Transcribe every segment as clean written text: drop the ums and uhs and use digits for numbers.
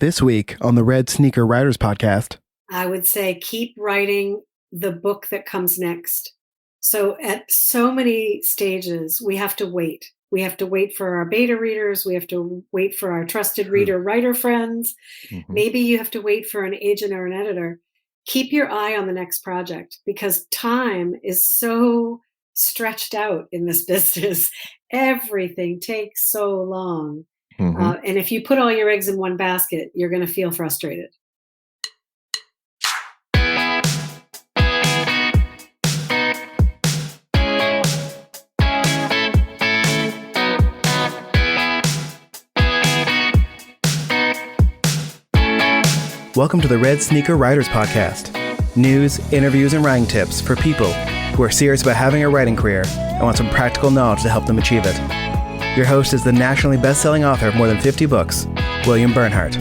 This week on the Red Sneaker Writers Podcast. I would say keep writing the book that comes next. So at so many stages, we have to wait. We have to wait for our beta readers. We have to wait for our trusted reader writer friends. Maybe you have to wait for an agent or an editor. Keep your eye on the next project because time is so stretched out in this business. Everything takes so long. And if you put all your eggs in one basket, you're going to feel frustrated. Welcome to the Red Sneaker Writers Podcast. News, interviews, and writing tips for people who are serious about having a writing career and want some practical knowledge to help them achieve it. Your host is the nationally best-selling author of more than 50 books, William Bernhardt.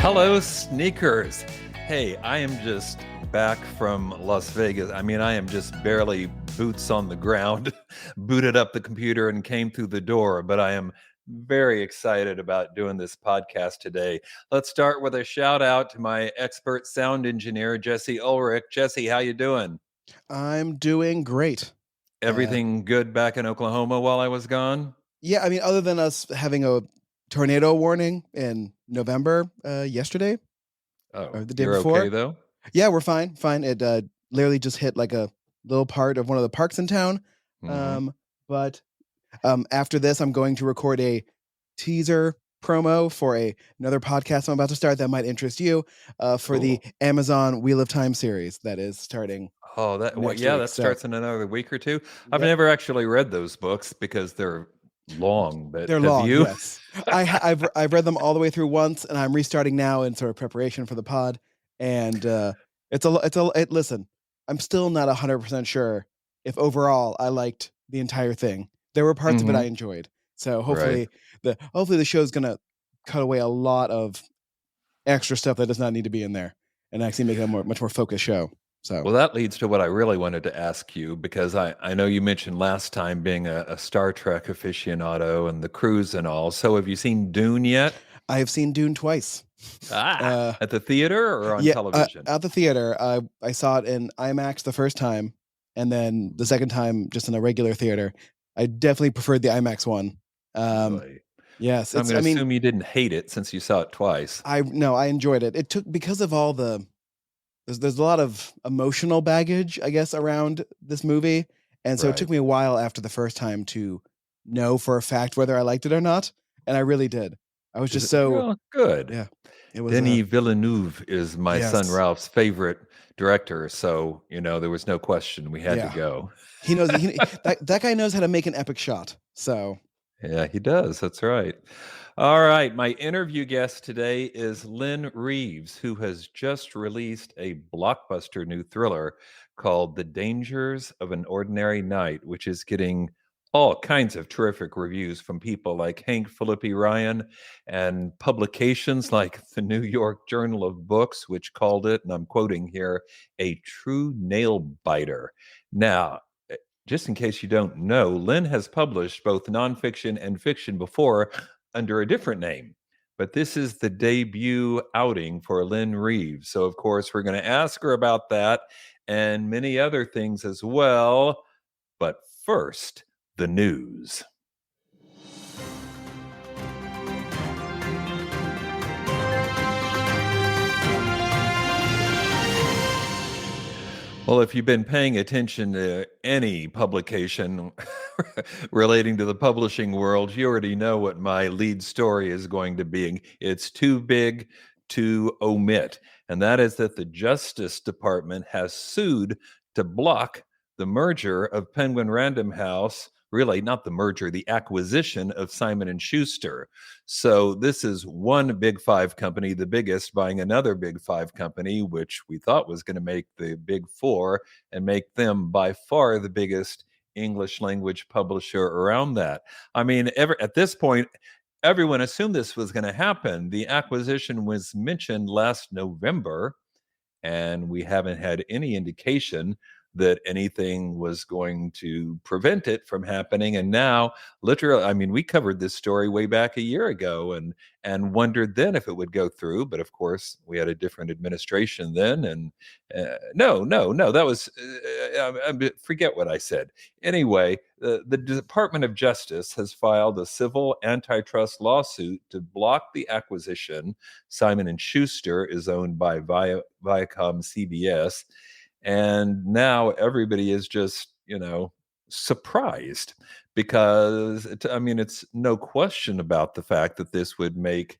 Hello, sneakers. Hey, I am just back from Las Vegas. I am just barely boots on the ground, booted up the computer and came through the door, but I am very excited about doing this podcast today. Let's start with a shout out to my expert sound engineer, Jesse Ulrich. Jesse, how you doing? I'm doing great. Everything good back in Oklahoma while I was gone? Yeah, other than us having a tornado warning in November yesterday. Oh, or the day you're before. Okay though? Yeah, we're fine. It literally just hit like a little part of one of the parks in town. But after this, I'm going to record a teaser promo for another podcast I'm about to start that might interest you for the Amazon Wheel of Time series that is starting. Oh, that starts in another week or two. I've Yep. never actually read those books because they're long, but they're long. You? Yes, I've read them all the way through once, and I'm restarting now in sort of preparation for the pod. And listen, I'm still not 100% sure if overall I liked the entire thing. There were parts of it I enjoyed. So hopefully the show's gonna cut away a lot of extra stuff that does not need to be in there and actually make it a much more focused show. So well, that leads to what I really wanted to ask you, because I know you mentioned last time being a Star Trek aficionado and the cruise and all. So have you seen Dune yet? I have seen Dune twice. At the theater or on television? At the theater. I saw it in IMAX the first time, and then the second time just in a regular theater. I definitely preferred the IMAX one. Really? Yes. I'm going to assume you didn't hate it since you saw it twice. I enjoyed it. It took, because of all there's a lot of emotional baggage, I guess, around this movie. And so It took me a while after the first time to know for a fact whether I liked it or not. And I really did. I was just so good. Yeah. It was Denis Villeneuve is my son Ralph's favorite director. So, there was no question we had to go. He knows that guy knows how to make an epic shot. So yeah, he does. That's right. All right. My interview guest today is Lynne Reeves, who has just released a blockbuster new thriller called The Dangers of an Ordinary Night, which is getting all kinds of terrific reviews from people like Hank Philippi Ryan and publications like the New York Journal of Books, which called it, and I'm quoting here, a true nail biter. Now, just in case you don't know, Lynne has published both nonfiction and fiction before under a different name, but this is the debut outing for Lynne Reeves. So, of course, we're going to ask her about that and many other things as well. But first, the news. Well, if you've been paying attention to any publication relating to the publishing world, you already know what my lead story is going to be. It's too big to omit. And that is that the Justice Department has sued to block the merger of Penguin Random House. Really, not the merger, the acquisition of Simon & Schuster. So this is one Big Five company, the biggest, buying another Big Five company, which we thought was going to make the Big Four and make them by far the biggest English language publisher around that. At this point, everyone assumed this was going to happen. The acquisition was mentioned last November, and we haven't had any indication that anything was going to prevent it from happening. And now, literally, I mean, we covered this story way back a year ago and wondered then if it would go through. But of course, we had a different administration then. And no, that was, forget what I said. Anyway, the Department of Justice has filed a civil antitrust lawsuit to block the acquisition. Simon & Schuster is owned by Viacom CBS. And now everybody is just, surprised because, it's no question about the fact that this would make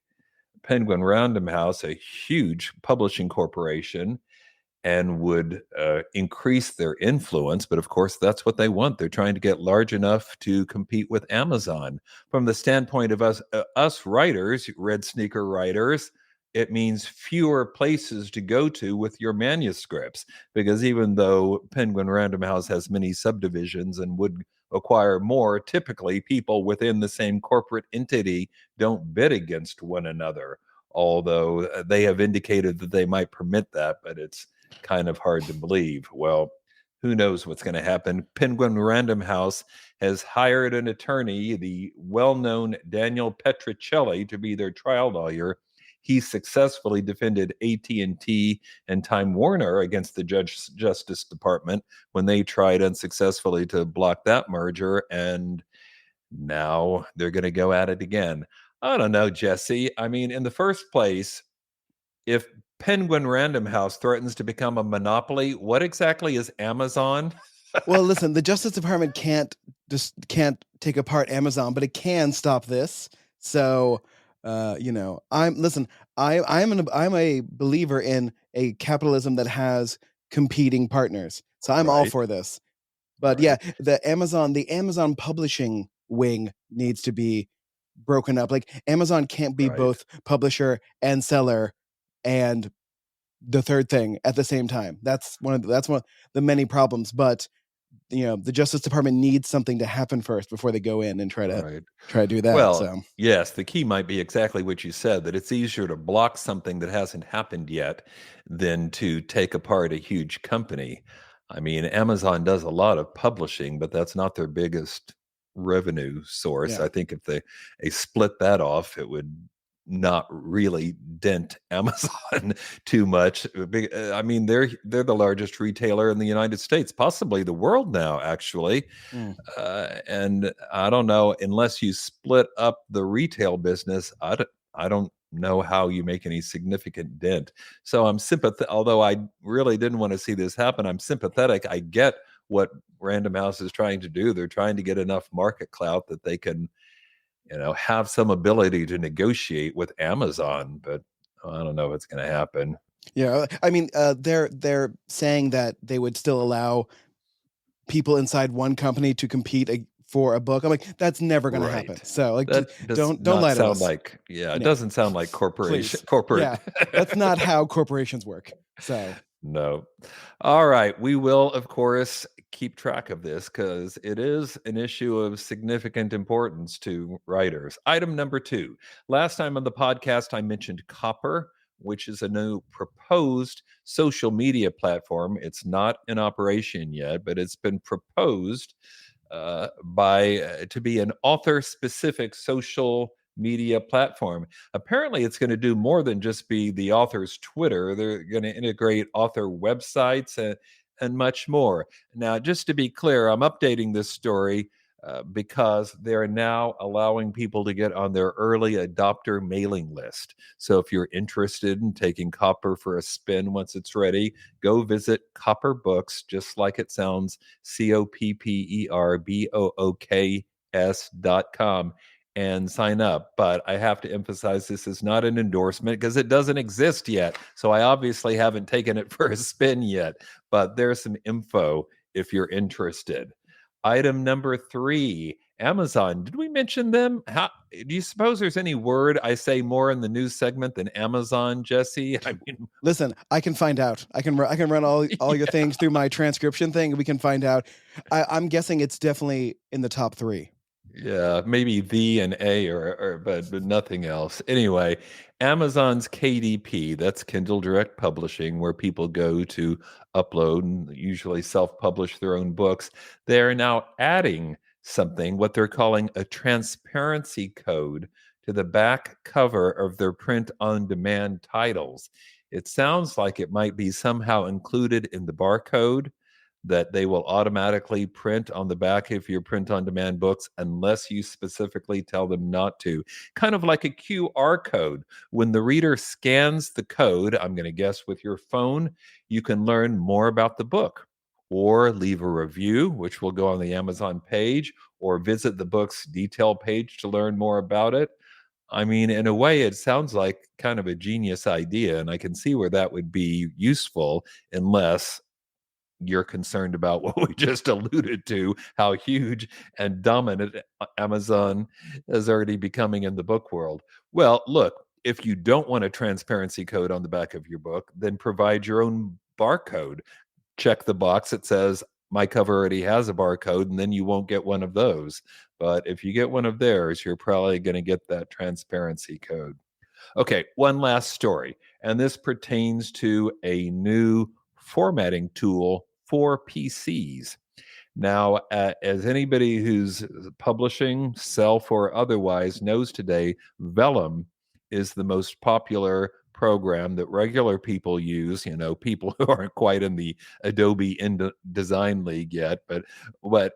Penguin Random House a huge publishing corporation and would increase their influence. But of course, that's what they want. They're trying to get large enough to compete with Amazon. From the standpoint of us writers, red sneaker writers, it means fewer places to go to with your manuscripts, because even though Penguin Random House has many subdivisions and would acquire more, typically people within the same corporate entity don't bid against one another, although they have indicated that they might permit that, but it's kind of hard to believe. Well, who knows what's going to happen? Penguin Random House has hired an attorney, the well-known Daniel Petricelli, to be their trial lawyer. He successfully defended AT&T and Time Warner against the Justice Department when they tried unsuccessfully to block that merger, and now they're going to go at it again. I don't know, Jesse. I mean, in the first place, if Penguin Random House threatens to become a monopoly, what exactly is Amazon? Well, listen, the Justice Department can't take apart Amazon, but it can stop this. So, I'm a believer in a capitalism that has competing partners. So I'm all Right. for this. But Right. yeah, the Amazon publishing wing needs to be broken up. Like Amazon can't be Right. both publisher and seller and the third thing at the same time. That's one of the many problems. But the Justice Department needs something to happen first before they go in and try Right. to do that. Well, So yes, the key might be exactly what you said, that it's easier to block something that hasn't happened yet than to take apart a huge company. I mean, Amazon does a lot of publishing, but that's not their biggest revenue source. yeah. I think if they split that off, it would not really dent Amazon too much. I mean, they're the largest retailer in the United States, possibly the world now, actually. Mm. And I don't know, unless you split up the retail business, I don't know how you make any significant dent. So I'm sympathetic, although I really didn't want to see this happen. I'm sympathetic. I get what Random House is trying to do. They're trying to get enough market clout that they can, have some ability to negotiate with Amazon, but I don't know if it's going to happen. Yeah, I mean, they're saying that they would still allow people inside one company to compete for a book. I'm like, that's never going to happen. Right. So, like, That does don't not lie to sound us. like, it Yeah. doesn't sound like corporation, Please. corporate. Yeah, that's not how corporations work. So, No. All right. We will, of course, keep track of this because it is an issue of significant importance to writers. Item number 2. Last time on the podcast, I mentioned Copper, which is a new proposed social media platform. It's not in operation yet, but it's been proposed to be an author-specific social media platform. Apparently, it's going to do more than just be the author's Twitter. They're going to integrate author websites and much more. Now, just to be clear, I'm updating this story because they're now allowing people to get on their early adopter mailing list. So if you're interested in taking Copper for a spin once it's ready, go visit Copper Books, just like it sounds, COPPERBOOKS.com, and sign up. But I have to emphasize this is not an endorsement because it doesn't exist yet. So I obviously haven't taken it for a spin yet, but there's some info if you're interested. Item number 3, Amazon. Did we mention them? How do you suppose there's any word I say more in the news segment than Amazon, Jesse? I mean, listen, I can find out. I can run all your things through my transcription thing. We can find out. I'm guessing it's definitely in the top 3. Yeah, maybe the and a or but nothing else. Anyway, Amazon's KDP, that's Kindle Direct Publishing, where people go to upload and usually self-publish their own books. They're now adding something, what they're calling a transparency code to the back cover of their print-on-demand titles. It sounds like it might be somehow included in the barcode that they will automatically print on the back of your print on demand books unless you specifically tell them not to. Kind of like a QR code. When the reader scans the code, I'm going to guess with your phone, you can learn more about the book or leave a review, which will go on the Amazon page, or visit the book's detail page to learn more about it. I mean, in a way, it sounds like kind of a genius idea, and I can see where that would be useful unless you're concerned about what we just alluded to, how huge and dominant Amazon is already becoming in the book world. Well, look, if you don't want a transparency code on the back of your book, then provide your own barcode. Check the box that says, my cover already has a barcode, and then you won't get one of those. But if you get one of theirs, you're probably going to get that transparency code. Okay, one last story, and this pertains to a new formatting tool for PCs. Now, as anybody who's publishing, self or otherwise, knows today, Vellum is the most popular program that regular people use. You know, people who aren't quite in the Adobe Design League yet, but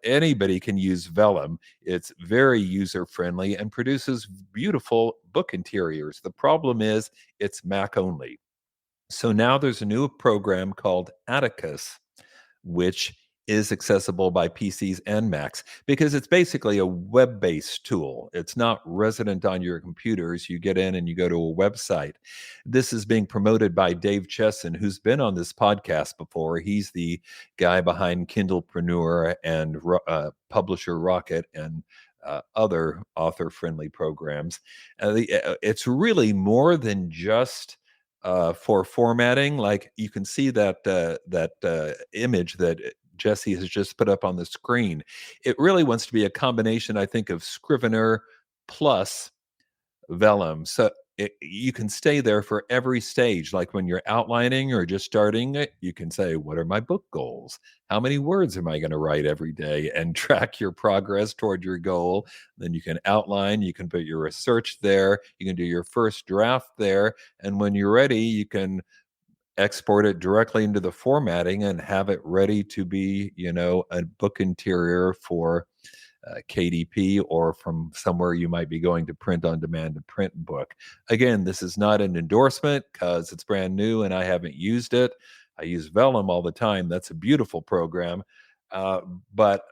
anybody can use Vellum. It's very user friendly and produces beautiful book interiors. The problem is it's Mac only. So now there's a new program called Atticus, which is accessible by PCs and Macs because it's basically a web based tool. It's not resident on your computers. You get in and you go to a website. This is being promoted by Dave Chesson, who's been on this podcast before. He's the guy behind Kindlepreneur and Publisher Rocket and other author friendly programs. It's really more than just for formatting. Like you can see that image that Jesse has just put up on the screen. It really wants to be a combination, I think, of Scrivener plus Vellum. So you can stay there for every stage. Like when you're outlining or just starting it, you can say, what are my book goals? How many words am I going to write every day? And track your progress toward your goal. Then you can outline, you can put your research there, you can do your first draft there. And when you're ready, you can export it directly into the formatting and have it ready to be, a book interior for KDP or from somewhere you might be going to print on demand to print book. Again, this is not an endorsement because it's brand new and I haven't used it. I use Vellum all the time. That's a beautiful program. Uh, but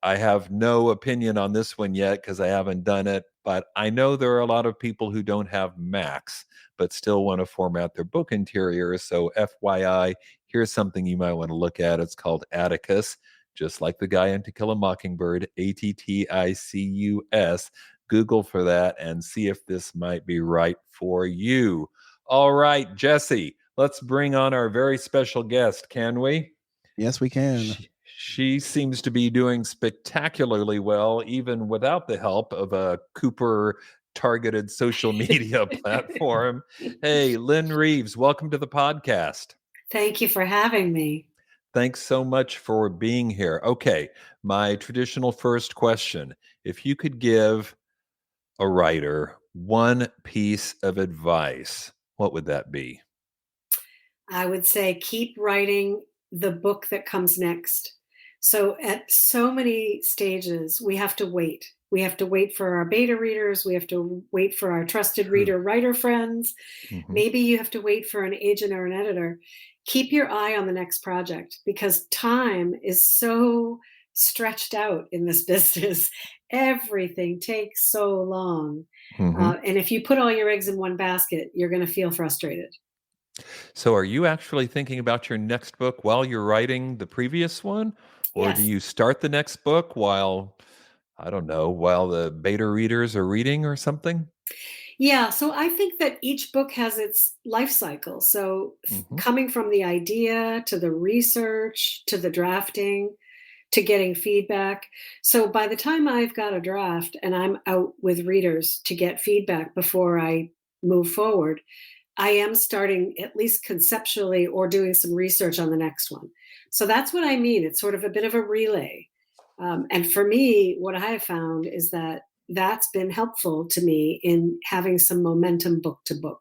I have no opinion on this one yet because I haven't done it. But I know there are a lot of people who don't have Macs but still want to format their book interiors. So FYI, here's something you might want to look at. It's called Atticus, just like the guy in To Kill a Mockingbird, Atticus. Google for that and see if this might be right for you. All right, Jesse, let's bring on our very special guest, can we? Yes, we can. She seems to be doing spectacularly well, even without the help of a Cooper targeted social media platform. Hey, Lynn Reeves, welcome to the podcast. Thank you for having me. Thanks so much for being here. Okay, my traditional first question. If you could give a writer one piece of advice, what would that be? I would say keep writing the book that comes next. So at so many stages, we have to wait. We have to wait for our beta readers. We have to wait for our trusted True. reader writer friends. Mhm. Maybe you have to wait for an agent or an editor. Keep your eye on the next project because time is so stretched out in this business. Everything takes so long. Mhm. And if you put all your eggs in one basket, you're going to feel frustrated. So are you actually thinking about your next book while you're writing the previous one? Or do Yes. you start the next book while, I don't know, while the beta readers are reading or something? Yeah, so I think that each book has its life cycle. So Mhm. coming from the idea to the research to the drafting to getting feedback. So by the time I've got a draft and I'm out with readers to get feedback before I move forward, I am starting at least conceptually or doing some research on the next one. So that's what I mean. It's sort of a bit of a relay. And for me, what I have found is that that's been helpful to me in having some momentum book to book.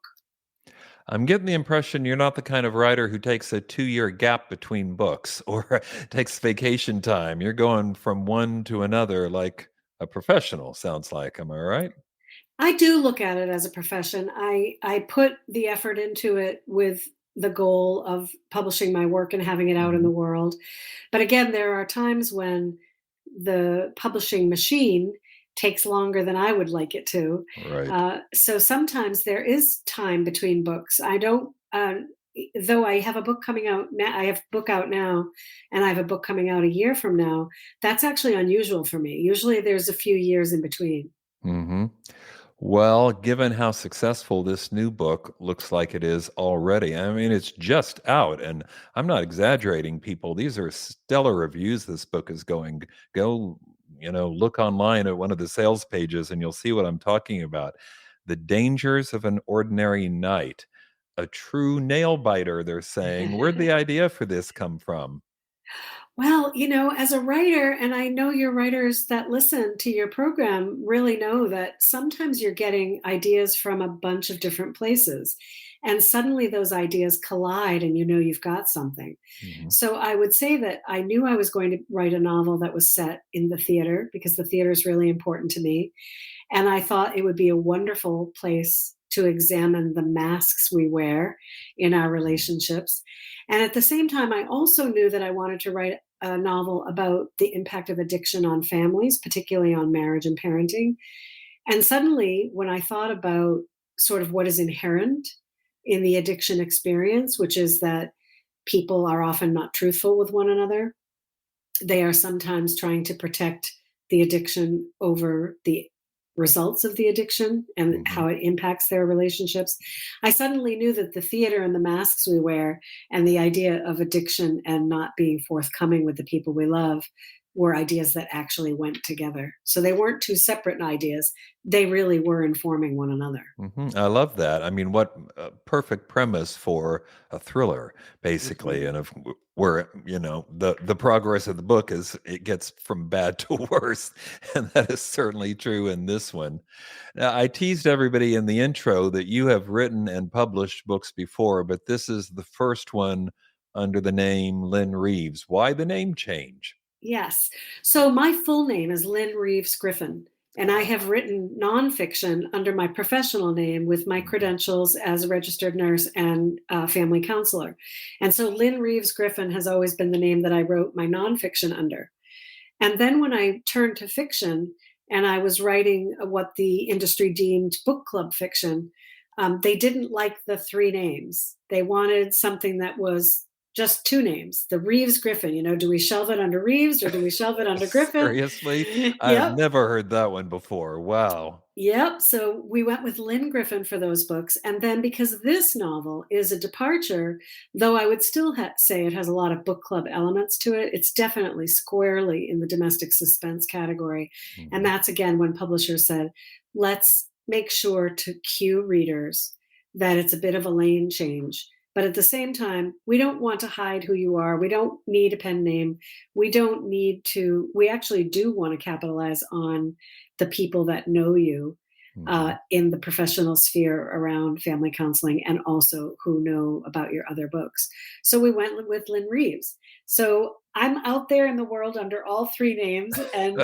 I'm getting the impression you're not the kind of writer who takes a 2-year gap between books or takes vacation time. You're going from one to another like a professional, sounds like. Am I right? I do look at it as a profession. I put the effort into it with the goal of publishing my work and having it out in Mhm. the world. But again, there are times when the publishing machine takes longer than I would like it to. Right. So sometimes there is time between books. I don't, though I have a book coming out now, I have a book out now, and I have a book coming out a year from now. That's actually unusual for me. Usually there's a few years in between. Mhm. Well, given how successful this new book looks like it is already, I mean, it's just out, and I'm not exaggerating, people. These are stellar reviews this book is going. Go, look online at one of the sales pages, and you'll see what I'm talking about. The Dangers of an Ordinary Night. A true nail biter, they're saying. Where'd the idea for this come from? Well, as a writer, and I know your writers that listen to your program really know that sometimes you're getting ideas from a bunch of different places. And suddenly those ideas collide, and you've got something. Mhm. So I would say that I knew I was going to write a novel that was set in the theater because the theater is really important to me. And I thought it would be a wonderful place to examine the masks we wear in our relationships. And at the same time, I also knew that I wanted to write a novel about the impact of addiction on families, particularly on marriage and parenting. And suddenly, when I thought about sort of what is inherent in the addiction experience, which is that people are often not truthful with one another, they are sometimes trying to protect the addiction over the results of the addiction and Mhm. how it impacts their relationships. I suddenly knew that the theater and the masks we wear and the idea of addiction and not being forthcoming with the people we love were ideas that actually went together. So they weren't two separate ideas. They really were informing one another. Mhm. I love that. I mean, what a perfect premise for a thriller, basically. Mhm. And where, the progress of the book is it gets from bad to worse. And that is certainly true in this one. Now, I teased everybody in the intro that you have written and published books before, but this is the first one under the name Lynn Reeves. Why the name change? Yes. So my full name is Lynne Reeves Griffin, and I have written nonfiction under my professional name with my Mhm. credentials as a registered nurse and family counselor. And so Lynne Reeves Griffin has always been the name that I wrote my nonfiction under. And then when I turned to fiction and I was writing what the industry deemed book club fiction, they didn't like the three names. They wanted something that was just two names, the Reeves Griffin. Do we shelve it under Reeves or do we shelve it under Griffin? Seriously? I've Yep. never heard that one before. Wow. Yep. So we went with Lynn Griffin for those books. And then because this novel is a departure, though I would still say it has a lot of book club elements to it, it's definitely squarely in the domestic suspense category. And Mhm. that's again when publishers said, let's make sure to cue readers that it's a bit of a lane change. But at the same time, we don't want to hide who you are. We don't need a pen name. We actually do want to capitalize on the people that know you Mhm. in the professional sphere around family counseling and also who know about your other books. So we went with Lynn Reeves. So I'm out there in the world under all three names, and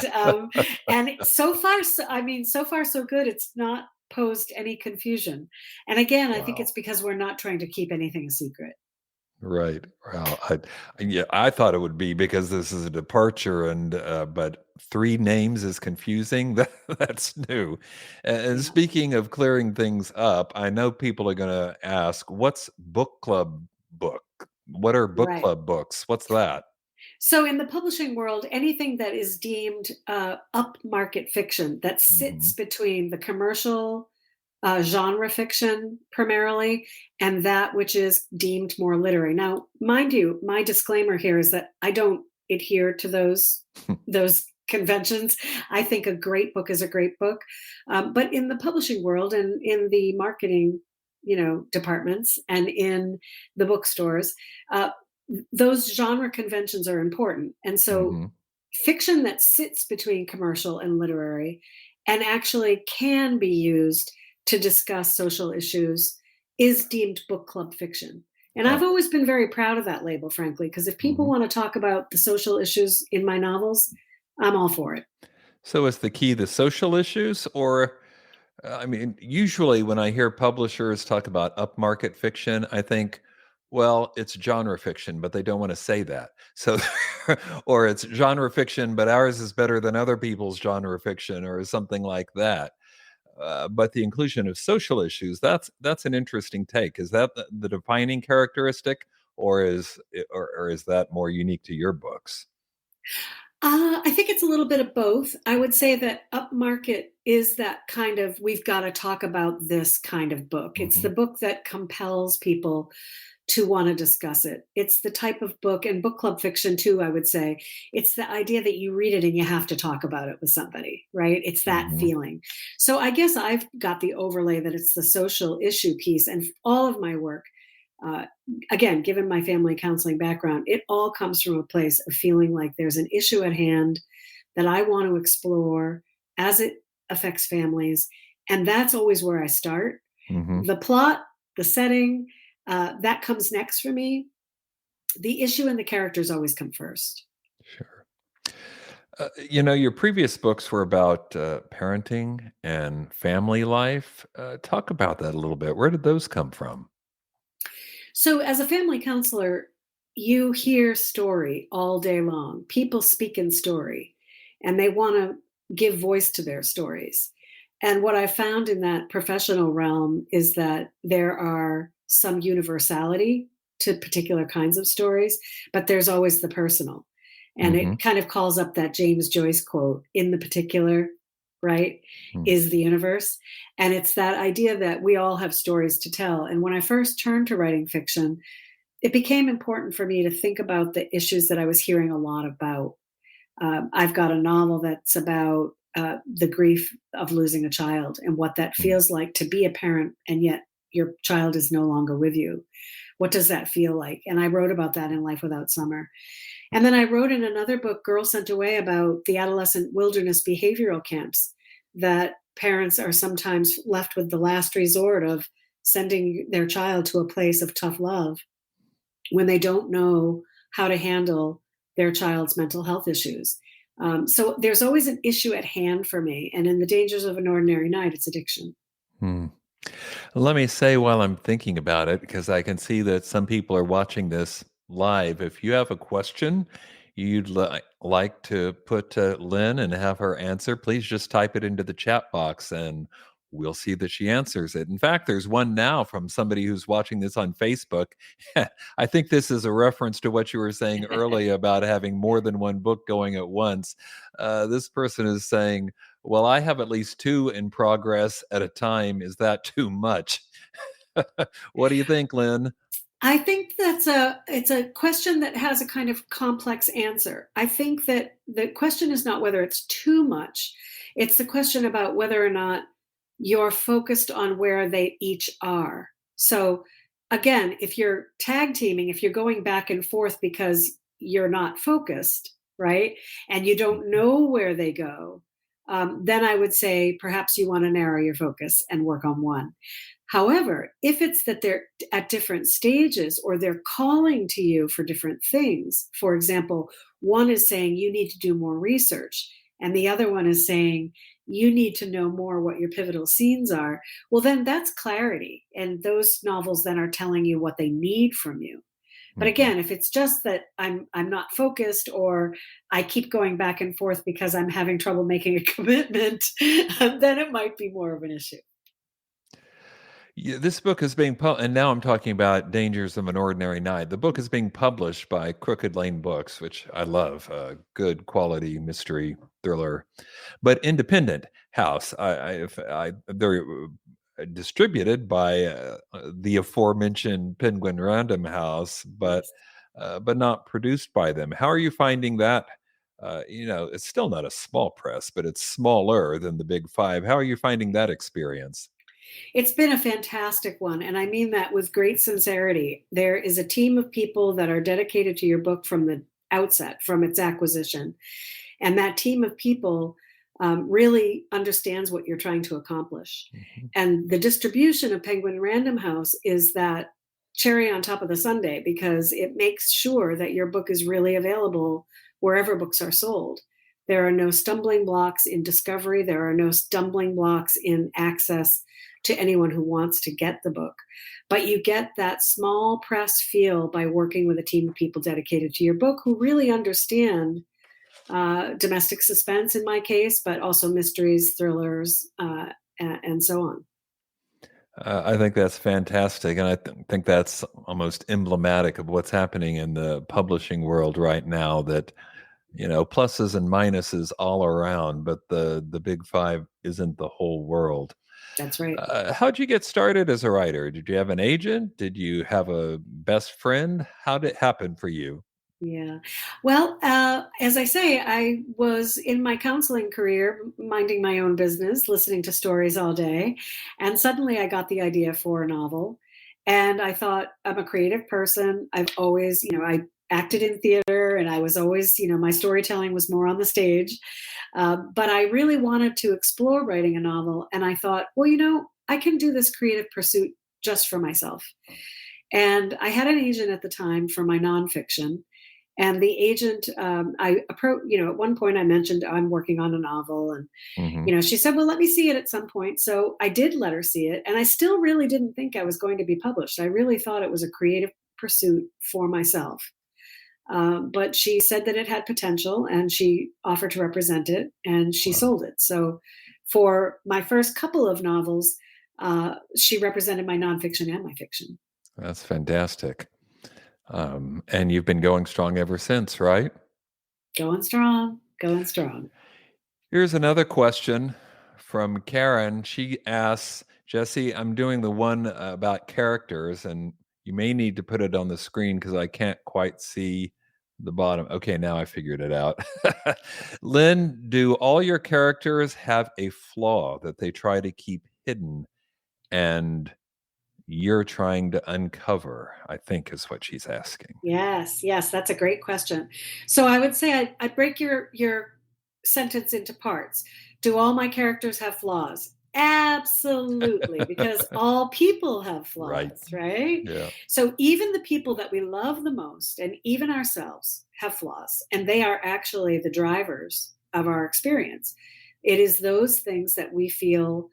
so far, so far so good. It's not posed any confusion. And again, I think it's Wow. because we're not trying to keep anything a secret. Right. Well, yeah, I thought it would be because this is a departure but 3 names is confusing. That's new. And Yeah, speaking of clearing things up, I know people are gonna ask, "What's book club book? What are book right. club books? What's that?" So, in the publishing world, anything that is deemed upmarket fiction that sits Mhm. between the commercial genre fiction primarily and that which is deemed more literary. Now, mind you, my disclaimer here is that I don't adhere to those conventions. I think a great book is a great book. But in the publishing world and in the marketing, departments and in the bookstores, those genre conventions are important. And so Hmm. fiction that sits between commercial and literary and actually can be used to discuss social issues is deemed book club fiction. And I've always been very proud of that label, frankly, because if people Hmm. want to talk about the social issues in my novels, I'm all for it. So is the key the social issues, or I mean, usually when I hear publishers talk about upmarket fiction, I think, well, it's genre fiction, but they don't want to say that. So, or it's genre fiction, but ours is better than other people's genre fiction, or something like that. But the inclusion of social issues, that's an interesting take. Is that the defining characteristic, or is that more unique to your books? I think it's a little bit of both. I would say that upmarket is that kind of we've got to talk about this kind of book. It's the Hmm. book that compels people to want to discuss it. It's the type of book, and book club fiction too, I would say. It's the idea that you read it and you have to talk about it with somebody, right? It's that Hmm. feeling. So I guess I've got the overlay that it's the social issue piece, and all of my work. Uh, Again, given my family counseling background, it all comes from a place of feeling like there's an issue at hand that I want to explore as it affects families. And that's always where I start. Hmm. The plot, the setting, that comes next for me. The issue and the characters always come first. Sure. Your previous books were about parenting and family life. Talk about that a little bit. Where did those come from? So, as a family counselor, you hear story all day long. People speak in story and they want to give voice to their stories. And what I found in that professional realm is that there are some universality to particular kinds of stories, but there's always the personal. And Hmm. it kind of calls up that James Joyce quote, in the particular, right, is the universe. And it's that idea that we all have stories to tell. And when I first turned to writing fiction, it became important for me to think about the issues that I was hearing a lot about. I've got a novel that's about the grief of losing a child and what that feels like to be a parent and yet your child is no longer with you. What does that feel like? And I wrote about that in Life Without Summer. And then I wrote in another book, Girl Sent Away, about the adolescent wilderness behavioral camps that parents are sometimes left with the last resort of sending their child to a place of tough love when they don't know how to handle their child's mental health issues. So there's always an issue at hand for me. And in The Dangers of an Ordinary Night, it's addiction. Hmm. Let me say while I'm thinking about it, because I can see that some people are watching this live. If you have a question you'd like to put to Lynn and have her answer, please just type it into the chat box and we'll see that she answers it. In fact, there's one now from somebody who's watching this on Facebook. I think this is a reference to what you were saying earlier about having more than one book going at once. This person is saying, well, I have at least two in progress at a time. Is that too much? What do you think, Lynn? I think it's a question that has a kind of complex answer. I think that the question is not whether it's too much. It's the question about whether or not you're focused on where they each are. So again, if you're tag teaming, if you're going back and forth because you're not focused, right? And you don't know where they go, then I would say perhaps you want to narrow your focus and work on one. However, if it's that they're at different stages or they're calling to you for different things, for example, one is saying you need to do more research, and the other one is saying you need to know more what your pivotal scenes are, well, then that's clarity. And those novels then are telling you what they need from you. But Mhm. again, if it's just that I'm not focused or I keep going back and forth because I'm having trouble making a commitment, then it might be more of an issue. Yeah, this book is being and now I'm talking about Dangers of an Ordinary Night. The book is being published by Crooked Lane Books, which I love, good quality mystery thriller, but independent house. They're distributed by the aforementioned Penguin Random House, but Yes. but not produced by them. How are you finding that? It's still not a small press, but it's smaller than the big five. How are you finding that experience? It's been a fantastic one, and I mean that with great sincerity. There is a team of people that are dedicated to your book from the outset, from its acquisition. And that team of people really understands what you're trying to accomplish. Mhm. And the distribution of Penguin Random House is that cherry on top of the sundae, because it makes sure that your book is really available wherever books are sold. There are no stumbling blocks in discovery. There are no stumbling blocks in access to anyone who wants to get the book. But you get that small press feel by working with a team of people dedicated to your book who really understand domestic suspense in my case, but also mysteries, thrillers, and so on. I think that's fantastic, and I think that's almost emblematic of what's happening in the publishing world right now. That pluses and minuses all around, but the big five isn't the whole world. That's right. How'd you get started as a writer? Did you have an agent? Did you have a best friend? How did it happen for you? Yeah. Well, as I say, I was in my counseling career, minding my own business, listening to stories all day. And suddenly I got the idea for a novel. And I thought, I'm a creative person. I've always, I acted in theater and I was always, my storytelling was more on the stage. But I really wanted to explore writing a novel. And I thought, well, I can do this creative pursuit just for myself. And I had an agent at the time for my nonfiction. And the agent, I approached, at one point I mentioned I'm working on a novel. And, Hmm. she said, well, let me see it at some point. So I did let her see it. And I still really didn't think I was going to be published. I really thought it was a creative pursuit for myself. But she said that it had potential and she offered to represent it and she Wow, sold it. So for my first couple of novels, she represented my nonfiction and my fiction. that's fantastic. And you've been going strong ever since, right? Going strong, going strong. Here's another question from Karen. She asks, Jesse, I'm doing the one about characters, and you may need to put it on the screen because I can't quite see the bottom. Okay, now I figured it out. Lynn, do all your characters have a flaw that they try to keep hidden and you're trying to uncover? I think is what she's asking. Yes, yes, that's a great question. So I would say I'd break your sentence into parts. Do all my characters have flaws? Absolutely, because all people have Right. flaws, right? Yeah. So even the people that we love the most, and even ourselves, have flaws, and they are actually the drivers of our experience. It is those things that we feel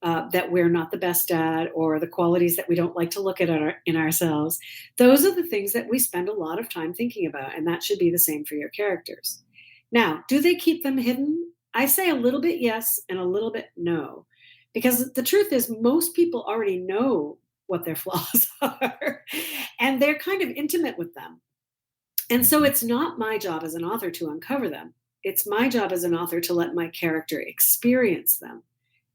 that we're not the best at, or the qualities that we don't like to look at in ourselves. Those are the things that we spend a lot of time thinking about, and that should be the same for your characters. Now, do they keep them hidden? I say a little bit yes and a little bit no, because the truth is, most people already know what their flaws are, and they're kind of intimate with them. And so Mhm. it's not my job as an author to uncover them. It's my job as an author to let my character experience them,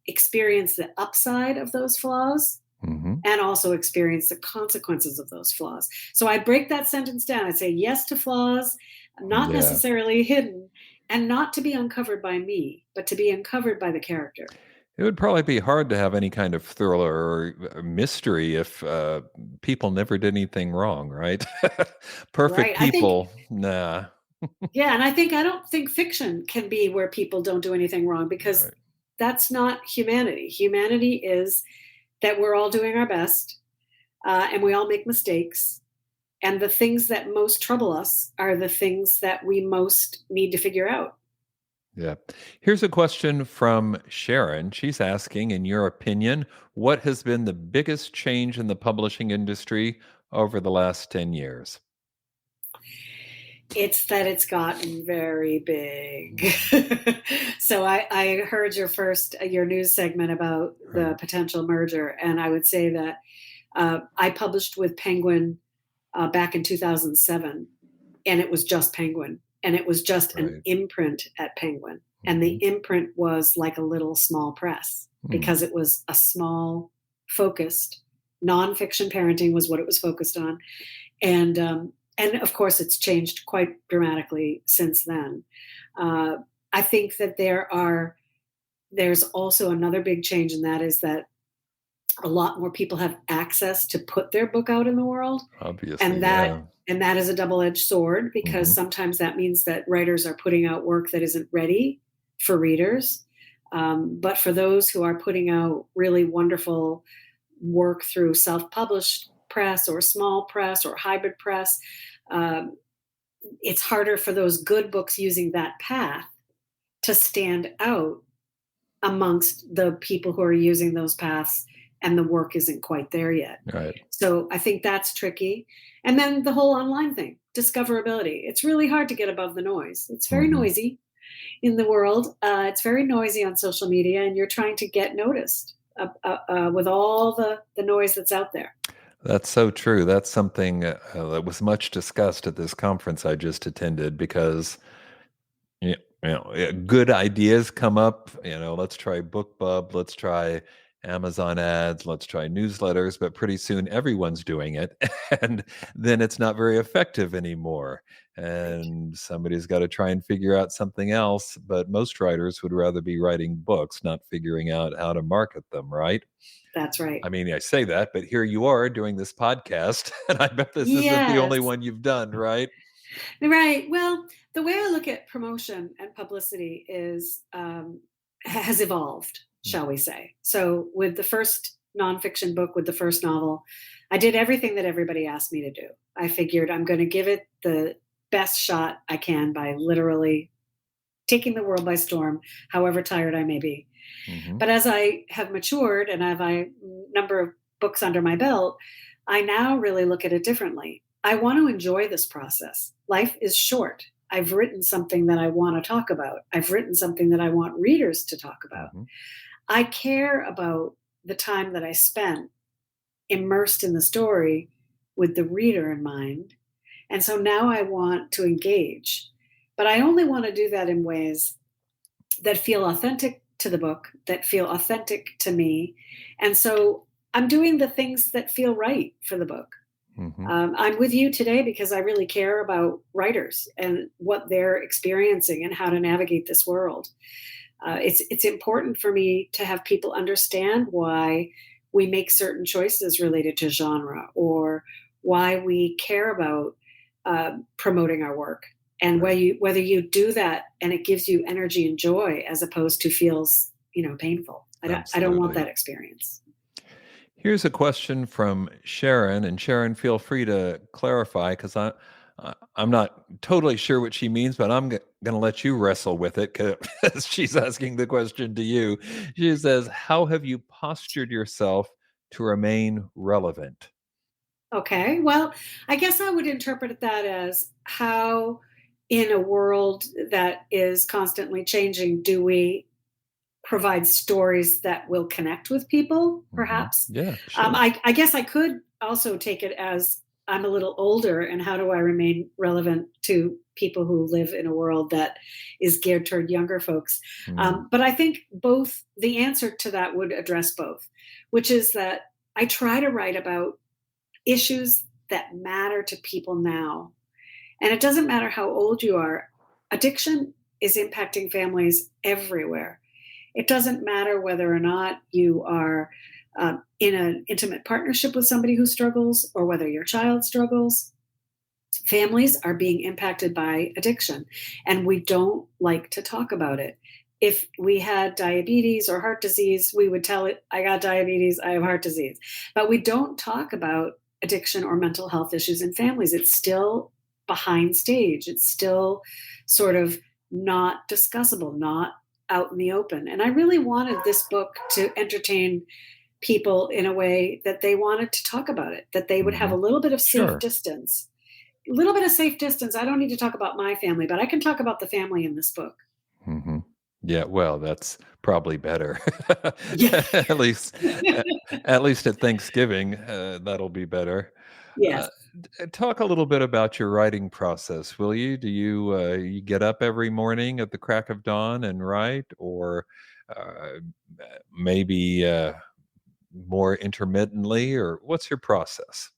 experience the upside of those flaws, Mhm. and also experience the consequences of those flaws. So I break that sentence down. I say yes to flaws, not Yeah. necessarily hidden, and not to be uncovered by me, but to be uncovered by the character. It would probably be hard to have any kind of thriller or mystery if people never did anything wrong, right? Right. Perfect people, nah. Yeah. And I don't think fiction can be where people don't do anything wrong, because Right. that's not humanity. Humanity is that we're all doing our best, and we all make mistakes. And the things that most trouble us are the things that we most need to figure out. Yeah. Here's a question from Sharon. She's asking, in your opinion, what has been the biggest change in the publishing industry over the last 10 years? It's that it's gotten very big. Mm, So I heard your news segment about the right. potential merger, and I would say that I published with Penguin back in 2007, and it was just Penguin, and it was just an Right. imprint at Penguin, and the Mhm. imprint was like a little small press Mm. because it was a small, focused nonfiction parenting was what it was focused on, and And of course, it's changed quite dramatically since then. I think that there's also another big change, and that is that a lot more people have access to put their book out in the world, Obviously, and yeah. that is a double-edged sword, because Mhm. sometimes that means that writers are putting out work that isn't ready for readers. But for those who are putting out really wonderful work through self-published press or small press or hybrid press, um, it's harder for those good books using that path to stand out amongst the people who are using those paths, and the work isn't quite there yet. Right. So I think that's tricky. And then the whole online thing, discoverability. It's really hard to get above the noise. It's very Mhm. noisy in the world. It's very noisy on social media, and you're trying to get noticed with all the noise that's out there. That's so true. That's something that was much discussed at this conference I just attended because good ideas come up. Let's try BookBub, let's try Amazon ads, let's try newsletters, but pretty soon everyone's doing it, and then it's not very effective anymore. Right. And somebody's got to try and figure out something else. But most writers would rather be writing books, not figuring out how to market them, right? That's right. I mean, I say that, but here you are doing this podcast, and I bet this isn't the only Yes. one you've done, right? Right. Well, the way I look at promotion and publicity is has evolved, shall we say. So, with the first nonfiction book, with the first novel, I did everything that everybody asked me to do. I figured I'm going to give it the best shot I can by literally taking the world by storm, however tired I may be. Hmm. But as I have matured and have a number of books under my belt, I now really look at it differently. I want to enjoy this process. Life is short. I've written something that I want to talk about. I've written something that I want readers to talk about. Hmm. I care about the time that I spent immersed in the story with the reader in mind. And so now I want to engage. But I only want to do that in ways that feel authentic to the book, that feel authentic to me. And so I'm doing the things that feel right for the book. Hmm. I'm with you today because I really care about writers and what they're experiencing and how to navigate this world. It's important for me to have people understand why we make certain choices related to genre, or why we care about promoting our work, and Right. whether you do that and it gives you energy and joy as opposed to feels painful. I don't want Absolutely. that experience. Here's a question from Sharon, and Sharon, feel free to clarify because I'm not totally sure what she means, but I'm going to let you wrestle with it because she's asking the question to you. She says, "How have you postured yourself to remain relevant?" Okay, well, I guess I would interpret that as, how in a world that is constantly changing do we provide stories that will connect with people, Hmm. perhaps. Yeah, sure. I guess I could also take it as, I'm a little older, and how do I remain relevant to people who live in a world that is geared toward younger folks? Mm. But I think both, the answer to that would address both, which is that I try to write about issues that matter to people now. And it doesn't matter how old you are, addiction is impacting families everywhere. It doesn't matter whether or not you are in an intimate partnership with somebody who struggles, or whether your child struggles. Families are being impacted by addiction, and we don't like to talk about it. If we had diabetes or heart disease, we would tell it, I got diabetes, I have heart disease. But we don't talk about addiction or mental health issues in families. It's still behind stage. It's still sort of not discussable, not out in the open. And I really wanted this book to entertain people in a way that they wanted to talk about it, that they would have Hmm. a little bit of safe Sure. distance. A little bit of safe distance. I don't need to talk about my family, but I can talk about the family in this book. Hmm. Yeah, well, that's probably better. Yeah. at least, at, at least at Thanksgiving, that'll be better. Yes. Uh, Talk a little bit about your writing process, will you? Do you get up every morning at the crack of dawn and write, or uh, maybe more intermittently, or what's your process?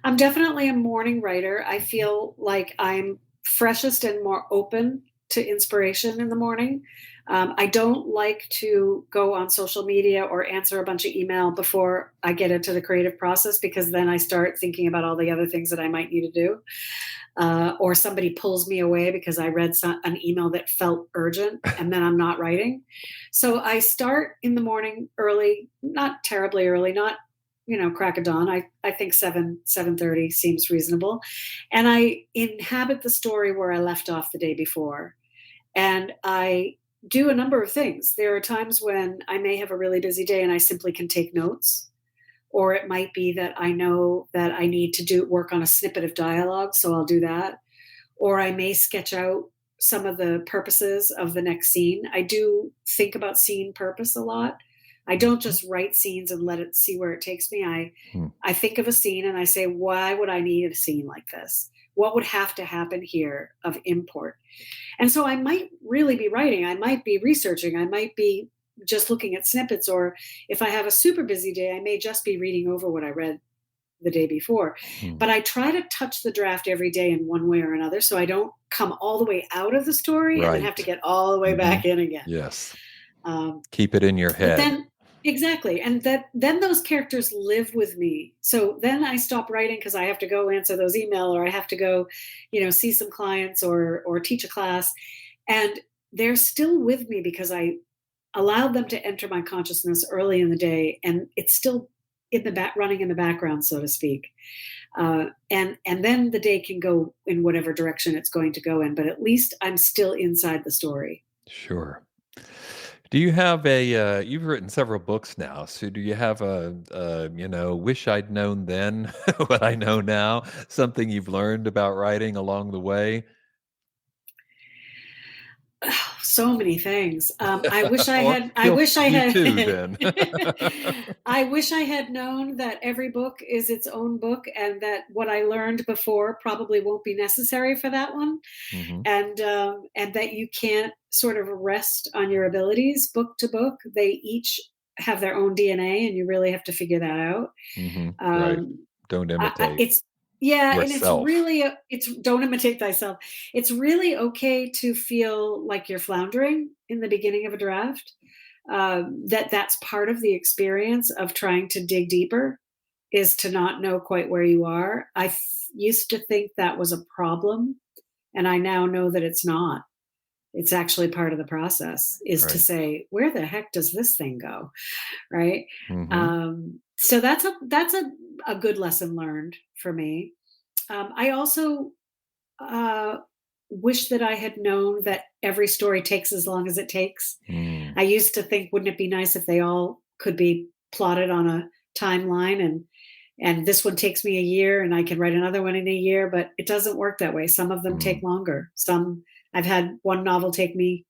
I'm definitely a morning writer. I feel like I'm freshest and more open to inspiration in the morning. I don't like to go on social media or answer a bunch of email before I get into the creative process, because then I start thinking about all the other things that I might need to do. Or somebody pulls me away because I read an email that felt urgent, and then I'm not writing. So I start in the morning early, not terribly early, not crack of dawn. I think 7:30 seems reasonable, and I inhabit the story where I left off the day before, and I do a number of things. There are times when I may have a really busy day and I simply can take notes, or it might be that I know that I need to do work on a snippet of dialogue, so I'll do that. Or I may sketch out some of the purposes of the next scene. I do think about scene purpose a lot. I don't just write scenes and let it see where it takes me. Hmm. I think of a scene and I say, why would I need a scene like this? What would have to happen here of import? And so I might really be writing, I might be researching, I might be just looking at snippets, or if I have a super busy day, I may just be reading over what I read the day before. Hmm. But I try to touch the draft every day in one way or another, so I don't come all the way out of the story and then have to get all the way back in again. Yes. Um, Keep it in your head. But then, exactly, and then those characters live with me. So then I stop writing because I have to go answer those email, or I have to go, see some clients or teach a class, and they're still with me because I allowed them to enter my consciousness early in the day, and it's still in the running in the background, so to speak. And then the day can go in whatever direction it's going to go in, but at least I'm still inside the story. Sure. Do you have you've written several books now, so do you have wish I'd known then what I know now, something you've learned about writing along the way? So many things. I wish I Or had. I feel wish I you had. too then. I wish I had known that every book is its own book, and that what I learned before probably won't be necessary for that one, Mhm. and that you can't sort of rest on your abilities book to book. They each have their own DNA, and you really have to figure that out. Mhm. Right. Um, Don't I imitate it's yeah, and it's yourself. really it's don't imitate thyself. It's really okay to feel like you're floundering in the beginning of a draft. That's part of the experience of trying to dig deeper, is to not know quite where you are. Used to think that was a problem, and I now know that it's not. It's actually part of the process, is to Right. say, where the heck does this thing go? Right? Mhm. So that's a good lesson learned for me. I also uh, wish that I had known that every story takes as long as it takes. Mm. I used to think, wouldn't it be nice if they all could be plotted on a timeline, and this one takes me a year and I can write another one in a year, but it doesn't work that way. Some of them take Mm. longer. Some I've had one novel take me,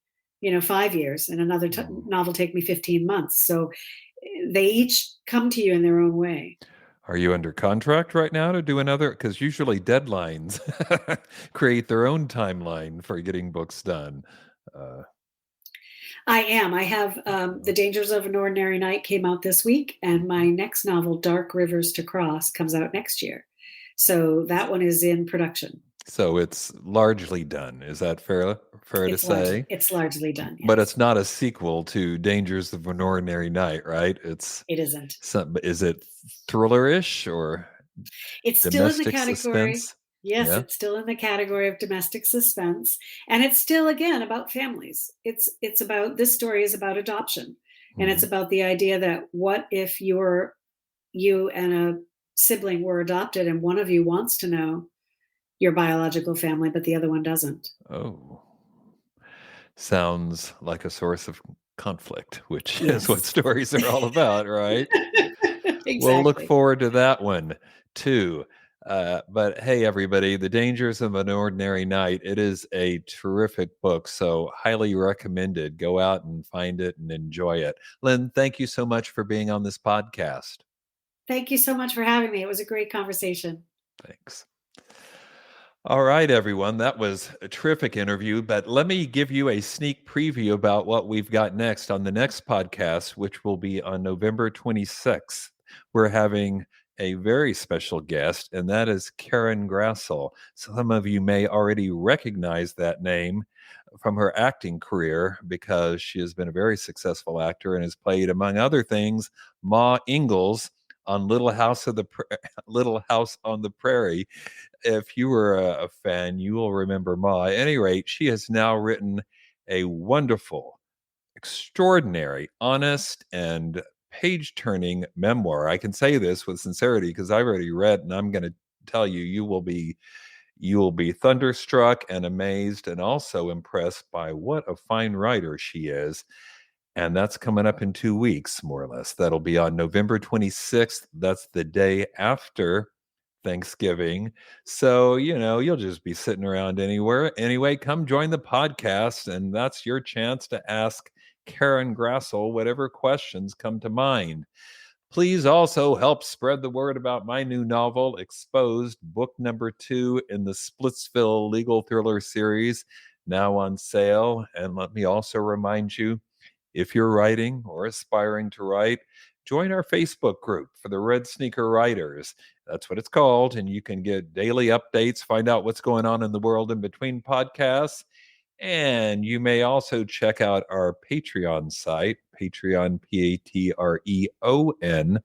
5 years, and another Mm. novel take me 15 months. So they each come to you in their own way. Are you under contract right now to do another? Because usually deadlines create their own timeline for getting books done. Uh, I am. I have The Dangers of an Ordinary Night came out this week, and my next novel, Dark Rivers to Cross, comes out next year. So that one is in production. so it's largely done. Is that fair to say? It's largely done. But Yes, it's not a sequel to Dangers of an Ordinary Night, right? It's it isn't. is it thriller-ish or It's still in the domestic category. suspense? Yes, Yeah. it's still in the category of domestic suspense, and it's still again about families. It's about this story is about adoption, and it's Mhm. about the idea that what if you and a sibling were adopted, and one of you wants to know your biological family, but the other one doesn't. Oh. Sounds like a source of conflict, which is what Yes. stories are all about, right? We'll look Exactly. forward to that one too. But hey, everybody, The Dangers of an Ordinary Night. It is a terrific book, so highly recommended. Go out and find it and enjoy it. Lynn, thank you so much for being on this podcast. Thank you so much for having me. It was a great conversation. Thanks. All right, everyone. That was a terrific interview, but let me give you a sneak preview about what we've got next on the next podcast, which will be on November 26th. We're having a very special guest, and that is Karen Grassell. Some of you may already recognize that name from her acting career because she has been a very successful actor and has played, among other things, Ma Ingalls on Little House on the Prairie. If you were a fan, you will remember Ma. At any rate, she has now written a wonderful, extraordinary, honest, and page-turning memoir. I can say this with sincerity because I've already read, and I'm going to tell you, you will be thunderstruck and amazed and also impressed by what a fine writer she is. And that's coming up in 2 weeks, more or less. That'll be on November 26th. That's the day after Thanksgiving. So, you'll just be sitting around anywhere. Anyway, come join the podcast, and that's your chance to ask Karen Grassell whatever questions come to mind. Please also help spread the word about my new novel, Exposed, book number 2 in the Splitsville legal thriller series, now on sale. And let me also remind you, if you're writing or aspiring to write, join our Facebook group for the Red Sneaker Writers. That's what it's called. And you can get daily updates, find out what's going on in the world in between podcasts. And you may also check out our Patreon site, Patreon, Patreon.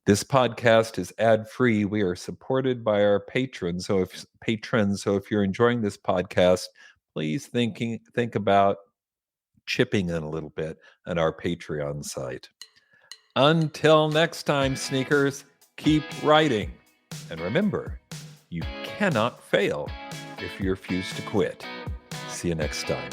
This podcast is ad-free. We are supported by our patrons. So if you're enjoying this podcast, please think about chipping in a little bit at our Patreon site. Until next time, sneakers, keep writing. And remember, you cannot fail if you refuse to quit. See you next time.